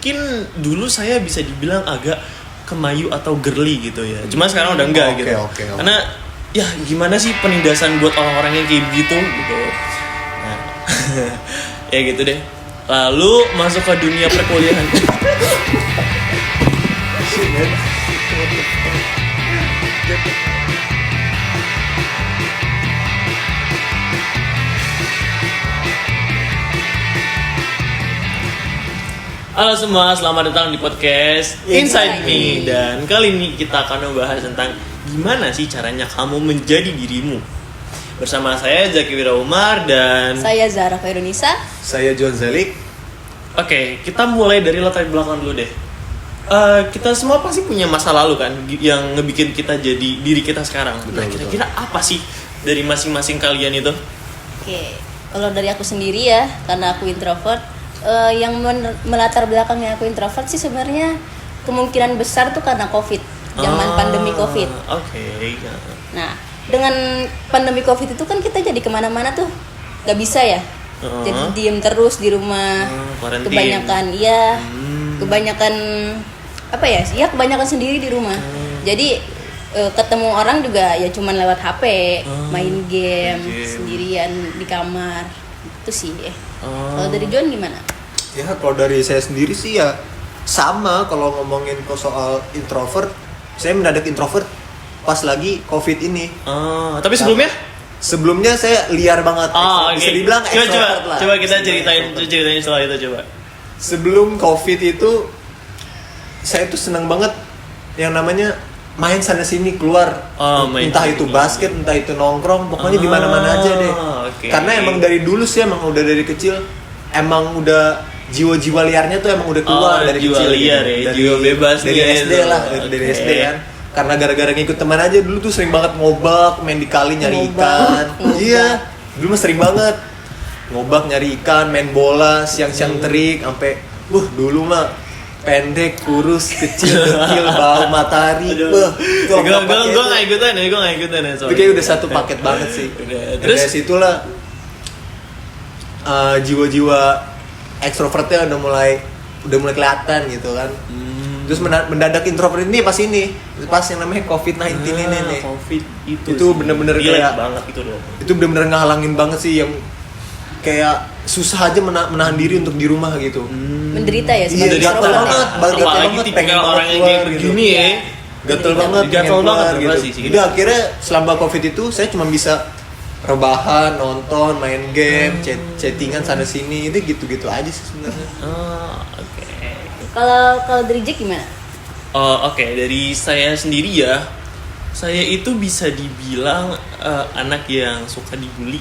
Mungkin dulu saya bisa dibilang agak kemayu atau girly gitu ya. Cuma sekarang udah enggak gitu. Karena ya gimana sih penindasan buat orang-orang yang kayak gitu gitu. Nah, ya gitu deh. Lalu masuk ke dunia perkuliahan. Halo semua, selamat datang di podcast Inside Me. Dan kali ini kita akan membahas tentang gimana sih caranya kamu menjadi dirimu. Bersama saya Zaki Wira Umar dan saya Zahra Khairunisa. Saya John Zelik. Oke, kita mulai dari latar belakang dulu deh. Kita semua pasti punya masa lalu kan yang ngebikin kita jadi diri kita sekarang. Nah, kira-kira apa sih dari masing-masing kalian itu? Oke, kalau dari aku sendiri ya, karena aku introvert, yang melatar belakangnya aku introvert sih sebenarnya kemungkinan besar tuh karena COVID, zaman pandemi COVID. Oke. Nah, dengan pandemi COVID itu kan kita jadi kemana-mana tuh nggak bisa ya, jadi diem terus di rumah. Kebanyakan kebanyakan apa ya? Ya kebanyakan sendiri di rumah. Jadi ketemu orang juga ya cuman lewat HP, main game sendirian di kamar. Itu sih. Kalau dari John gimana? Ya kalau dari saya sendiri sih ya sama. Kalau ngomongin soal introvert, saya mendadak introvert pas lagi COVID ini. Tapi sebelumnya? Sebelumnya saya liar banget. Bisa dibilang extrovert lah. Coba kita ceritain setelah itu coba. Sebelum COVID itu saya tuh senang banget yang namanya main sana sini keluar, entah itu basket, entah itu nongkrong, pokoknya di mana-mana aja deh. Karena emang dari dulu sih emang udah dari kecil emang udah jiwa-jiwa liarnya tuh emang udah keluar dari jiwa kecil liar gitu. ya, dari jiwa bebas dari SD lah, dari SD kan. Karena gara-gara ngikut teman aja dulu tuh sering banget ngobak, main di kali nyari ikan. Iya, dulu mah sering banget ngobak nyari ikan, main bola, siang-siang terik sampai dulu mah pendek, kurus, kecil, bau matahari. Gue nggak ikutan ya. Itu kayak udah satu paket banget sih. Terus dari situlah jiwa-jiwa ekstrovertnya udah mulai kelihatan gitu kan. Terus mendadak introvert ini pas yang namanya COVID-19 ini nih. COVID itu bener-bener kayak banget itu loh. Itu bener-bener ngehalangin banget sih, yang kayak susah aja menahan diri untuk di rumah gitu. Menderita ya sebagai introvert. Gatel banget, pengen orang yang kayak begini ya. Gatel banget gitu. Jadi akhirnya selama COVID itu saya cuma bisa rebahan, nonton, main game, chattingan sana sini, itu gitu-gitu aja sih sebenarnya. Oke. Kalau dari Jack gimana? Oke, dari saya sendiri ya, saya itu bisa dibilang anak yang suka dibully.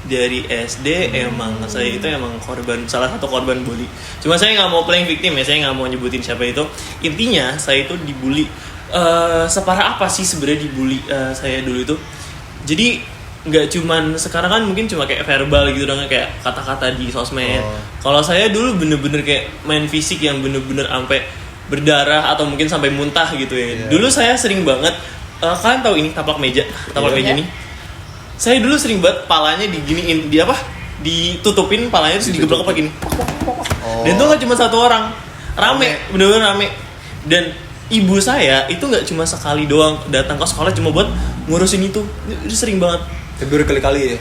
Dari SD emang saya itu emang salah satu korban bully. Cuma saya nggak mau playing victim ya, saya nggak mau nyebutin siapa itu. Intinya saya itu dibully. Separah apa sih sebenarnya dibully saya dulu itu? Jadi nggak cuman sekarang kan mungkin cuma kayak verbal gitu dong, kayak kata-kata di sosmed. Kalau saya dulu bener-bener kayak main fisik yang bener-bener sampai berdarah atau mungkin sampai muntah gitu ya. Dulu saya sering banget, kalian tahu ini taplak meja nih. Saya dulu sering banget palanya diginiin, ditutupin palanya terus digeblok apa gini. Dan itu nggak cuma satu orang, bener-bener rame. Dan ibu saya itu nggak cuma sekali doang datang ke sekolah cuma buat ngurusin itu sering banget. Tegur kali-kali ya?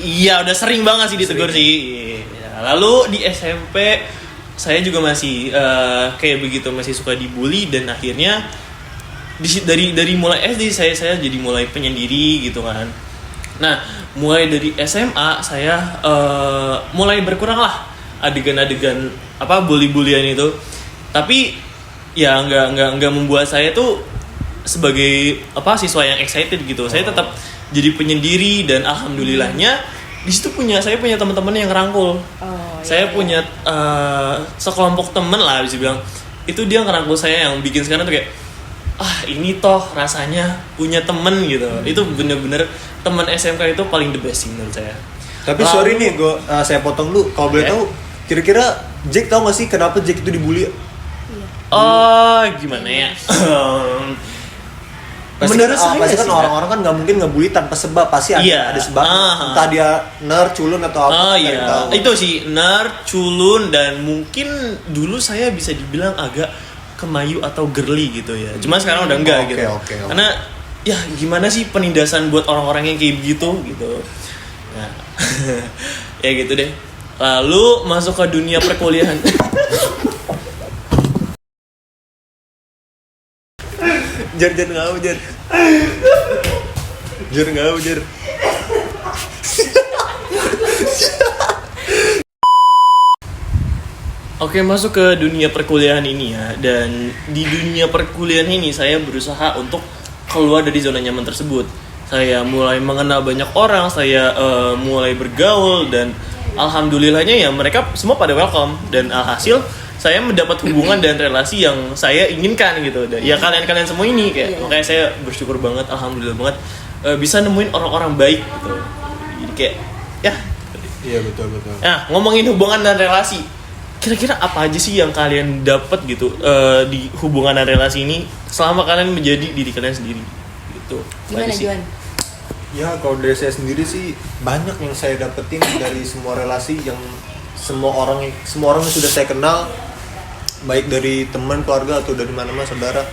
Iya, udah sering banget sih ditegur sih. Lalu di SMP saya juga masih kayak begitu, masih suka dibully. Dan akhirnya dari mulai SD saya jadi mulai penyendiri gitu kan. Nah, mulai dari SMA saya mulai berkurang lah adegan-adegan bully-bullyan itu. Tapi ya nggak membuat saya tuh sebagai siswa yang excited gitu. Saya tetap jadi penyendiri dan alhamdulillahnya di situ saya punya teman-teman yang ngerangkul. Saya punya sekelompok teman lah bisa bilang. Itu dia ngerangkul saya, yang bikin sekarang tuh kayak ini toh rasanya punya temen gitu. Itu bener-bener teman SMK itu paling the best sih menurut saya. Tapi sorry nih, saya potong dulu. Kalau boleh tahu, kira-kira Jack tahu nggak sih kenapa Jack itu dibully? Gimana ya? Menurut saya pasti kan sih, orang-orang kan nggak mungkin ngebully tanpa sebab, pasti ada sebab. Entah dia nerd, culun atau apa. Iya. Itu sih nerd, culun, dan mungkin dulu saya bisa dibilang agak kemayu atau girly gitu ya. Cuma sekarang udah enggak gitu. Okay. Karena ya gimana sih penindasan buat orang-orang yang kayak begitu gitu. Nah, ya gitu deh. Lalu masuk ke dunia perkuliahan. Jar ngau jar. Jar ngau jar. Oke, masuk ke dunia perkuliahan ini ya. Dan di dunia perkuliahan ini saya berusaha untuk keluar dari zona nyaman tersebut. Saya mulai mengenal banyak orang, saya mulai bergaul, dan alhamdulillahnya ya mereka semua pada welcome. Dan alhasil saya mendapat hubungan dan relasi yang saya inginkan gitu. Dan ya kalian semua ini kayak makanya saya bersyukur banget, alhamdulillah banget bisa nemuin orang-orang baik gitu. Jadi kayak ya. Iya betul. Nah, ngomongin hubungan dan relasi, kira-kira apa aja sih yang kalian dapat gitu di hubungan dan relasi ini selama kalian menjadi diri kalian sendiri gitu? Gimana Juan? Ya kalau dari saya sendiri sih banyak yang saya dapetin dari semua relasi yang semua orang yang sudah saya kenal, baik dari teman, keluarga atau dari mana-mana saudara.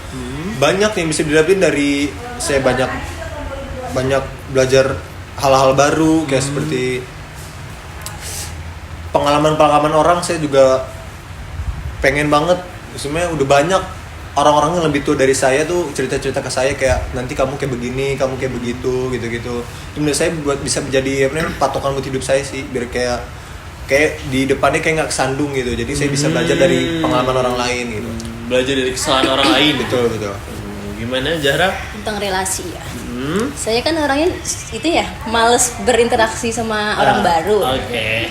Banyak yang bisa didapetin dari saya banyak belajar hal-hal baru kayak seperti pengalaman orang. Saya juga pengen banget, sebenarnya udah banyak orang-orang yang lebih tua dari saya tuh cerita-cerita ke saya kayak nanti kamu kayak begini, kamu kayak begitu, gitu-gitu. Itu menurut saya buat bisa menjadi patokan buat hidup saya sih, biar kayak di depannya kayak nggak kesandung gitu. Jadi saya bisa belajar dari pengalaman orang lain gitu. Belajar dari kesalahan orang lain. Betul. Gimana Zahra? Tentang relasi ya. Saya kan orangnya itu ya males berinteraksi sama orang baru. Oke.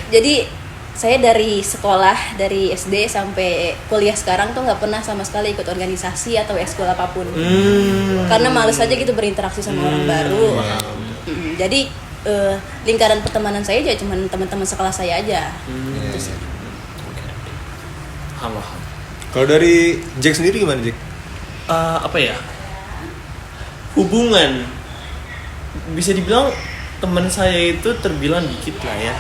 Jadi saya dari sekolah, dari SD sampai kuliah sekarang tuh nggak pernah sama sekali ikut organisasi atau ekskul apapun. Karena males aja gitu berinteraksi sama orang baru. Jadi lingkaran pertemanan saya aja cuman teman-teman sekelas saya aja. Gitu sih. Paham. Kalau dari Jack sendiri gimana Jack? Apa ya? Hubungan, bisa dibilang teman saya itu terbilang dikit lah ya.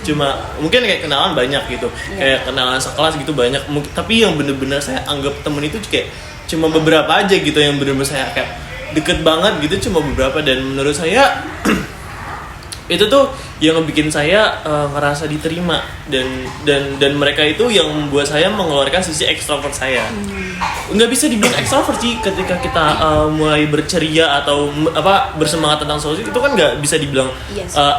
Cuma mungkin kayak kenalan banyak gitu, kayak kenalan sekelas gitu banyak. Tapi yang bener-bener saya anggap temen itu kayak cuma beberapa aja gitu, yang bener-bener saya kayak deket banget gitu, cuma beberapa. Dan menurut saya itu tuh yang ngebikin saya ngerasa diterima, dan mereka itu yang membuat saya mengeluarkan sisi ekstrovert saya. Nggak bisa dibilang ekstrovert sih ketika kita mulai berceria atau bersemangat tentang solusi, itu kan nggak bisa dibilang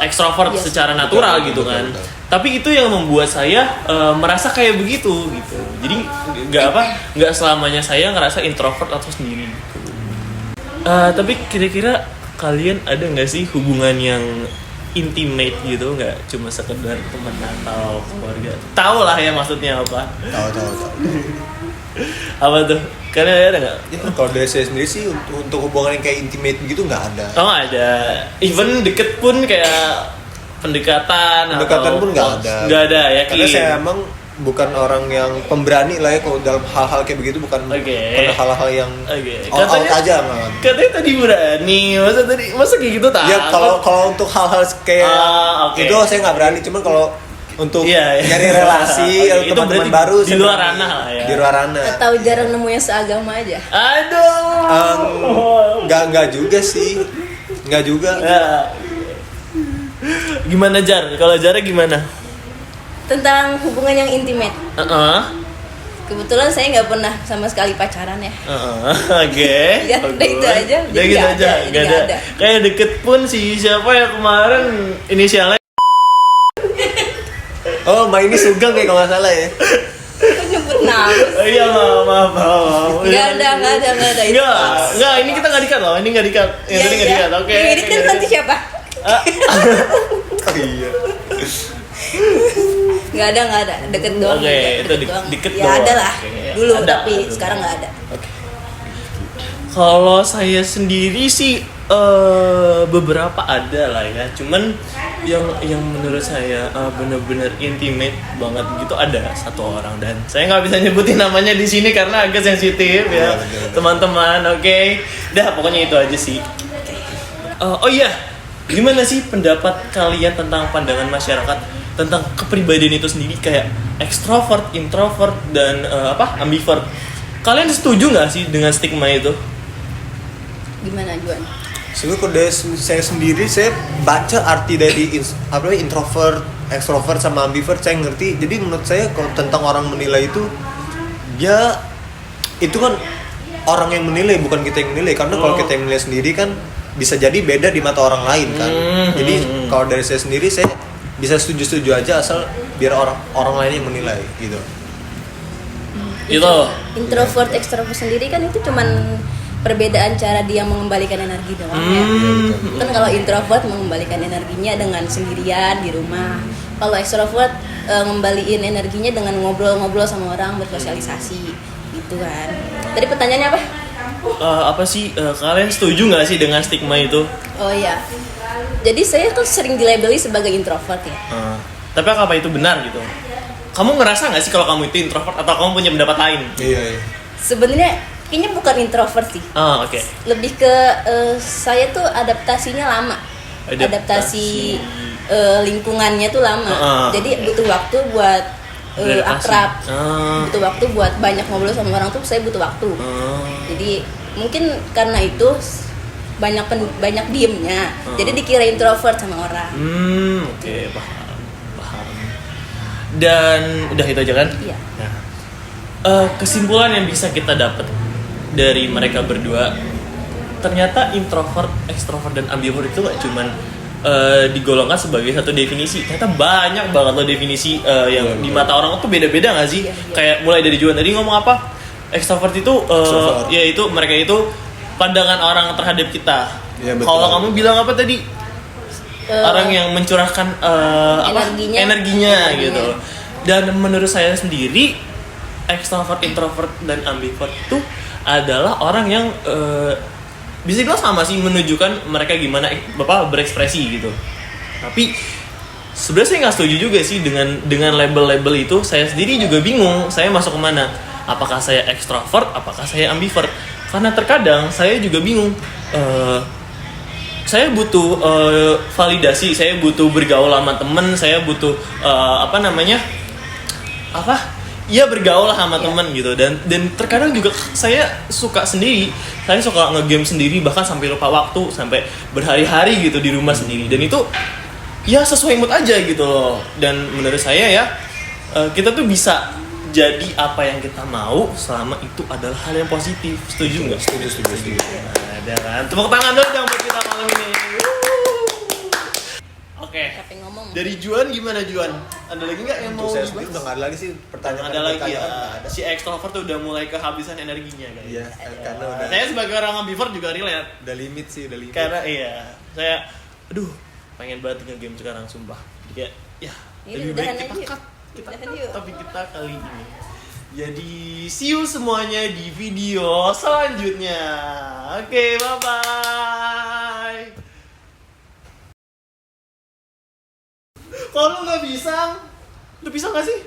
ekstrovert secara natural gitu kan. Tapi itu yang membuat saya merasa kayak begitu gitu. Jadi nggak selamanya saya ngerasa introvert atau sendiri gitu. Tapi kira-kira kalian ada nggak sih hubungan yang intimate gitu, nggak cuma sekedar teman atau keluarga? Tahu lah ya maksudnya apa? Tahu. Apa tuh? Kalian ada nggak? Ya, kalau dari saya sendiri sih untuk hubungan yang kayak intimate gitu nggak ada. Oh, nggak ada. Even deket pun kayak pendekatan pun nggak ada. Nggak ada ya. Karena saya emang bukan orang yang pemberani lah ya kalau dalam hal-hal kayak begitu, bukan hal-hal yang out aja malah. Katanya tadi berani, masa kayak gitu tak? Ya kalau untuk hal-hal kayak itu saya nggak berani, cuman kalau untuk nyari relasi atau teman-teman baru di luar ranah lah ya. Di luar ranah. Atau jarang nemu yang seagama aja. Aduh. Nggak juga sih. Nggak juga. Ya. Gimana Jar? Kalau Jar gimana? Tentang hubungan yang intimate. Kebetulan saya nggak pernah sama sekali pacaran ya. Oke. Ya udah itu aja. Udah gitu aja. Gak ada. Kayak deket pun si siapa ya kemarin inisialnya. Oh, Mbak ini Sugeng kayak kalau nggak salah ya. Kok nyebut nama? Iya maaf. Nggak ada. Nggak, ini kita nggak dikat loh. Ini nggak dikat. Yang tadi nggak dikat. Oke. Ini kan nanti siapa? Oh iya. Nggak ada. Deket doang. Oke, itu deket doang. Ya ada lah. Dulu Ada, tapi aduh. sekarang nggak ada. Kalau saya sendiri sih beberapa ada lah ya. Cuman yang menurut saya benar-benar intimate banget gitu ada satu orang, dan saya nggak bisa nyebutin namanya di sini karena agak sensitif ya teman-teman. Oke. Dah pokoknya itu aja sih. Oh iya, gimana sih pendapat kalian tentang pandangan masyarakat tentang kepribadian itu sendiri, kayak extrovert, introvert, dan ambivert? Kalian setuju nggak sih dengan stigma itu? Gimana Juan? Sebenarnya kalau dari saya sendiri, saya baca arti dari introvert, extrovert sama ambivert saya ngerti. Jadi menurut saya kalau tentang orang menilai itu, dia itu kan orang yang menilai, bukan kita yang menilai. Karena kalau kita yang menilai sendiri kan bisa jadi beda di mata orang lain kan. Jadi kalau dari saya sendiri, saya bisa setuju-setuju aja asal biar orang lain yang menilai gitu. Itu introvert, extrovert sendiri kan itu cuman perbedaan cara dia mengembalikan energi doang ya. Kan kalau introvert mengembalikan energinya dengan sendirian di rumah. Kalau extrovert ngembaliin energinya dengan ngobrol-ngobrol sama orang, bersosialisasi gitu kan. Tadi pertanyaannya apa? Apa sih, kalian setuju nggak sih dengan stigma itu? Oh iya. Jadi saya tuh sering dilabeli sebagai introvert ya. Tapi apa itu benar gitu? Kamu ngerasa nggak sih kalau kamu itu introvert atau kamu punya pendapat lain? Iya. Sebenarnya kayaknya bukan introvert sih. Oke. Lebih ke saya tuh adaptasinya lama. Adaptasi lingkungannya tuh lama. Jadi butuh waktu buat akrab. Butuh waktu buat banyak ngobrol sama orang tuh saya butuh waktu. Jadi mungkin karena itu banyak diemnya. Jadi dikira introvert sama orang. Oke, paham. Dan udah itu aja kan? Iya. Nah, kesimpulan yang bisa kita dapat dari mereka berdua, ternyata introvert, extrovert, dan ambivert itu gak cuman digolongkan sebagai satu definisi. Ternyata banyak banget loh definisi yang di mata orang tuh beda-beda gak sih? Kayak mulai dari Juan tadi ngomong apa? Extrovert itu yaitu mereka itu pandangan orang terhadap kita. Ya, kalau kamu bilang apa tadi? Orang yang mencurahkan energinya gitu. Dan menurut saya sendiri, extrovert, introvert, dan ambivert itu adalah orang yang bisa dibilang sama sih, menunjukkan mereka gimana berekspresi gitu. Tapi sebenarnya saya nggak setuju juga sih dengan label-label itu. Saya sendiri juga bingung saya masuk kemana, apakah saya extrovert, apakah saya ambivert. Karena terkadang saya juga bingung, saya butuh validasi, saya butuh bergaul sama temen, saya butuh bergaul sama temen gitu. Dan terkadang juga saya suka sendiri, saya suka nge-game sendiri, bahkan sampai lupa waktu, sampai berhari-hari gitu di rumah sendiri. Dan itu ya sesuai mood aja gitu loh. Dan menurut saya ya, kita tuh bisa jadi apa yang kita mau selama itu adalah hal yang positif. Setuju nggak? Setuju. Ada kan? Tepuk tangan dulu dong buat kita malam ini. Oke. Capek ngomong. Dari Juan gimana Juan? Ada lagi nggak yang mau Untuk saya dibahas? sendiri udah nggak ada lagi sih pertanyaan. Ada lagi ya. Si extrovert tuh udah mulai kehabisan energinya kan? Iya, karena udah. Saya sebagai orang ambivert juga relate. Udah limit. Karena saya pengen banget nge-game sekarang sumpah. Jadi kayak ya lebih baik kita cut topik kita kali ini. Jadi see you semuanya di video selanjutnya. Oke, bye-bye. Kalau lu nggak bisa nggak sih?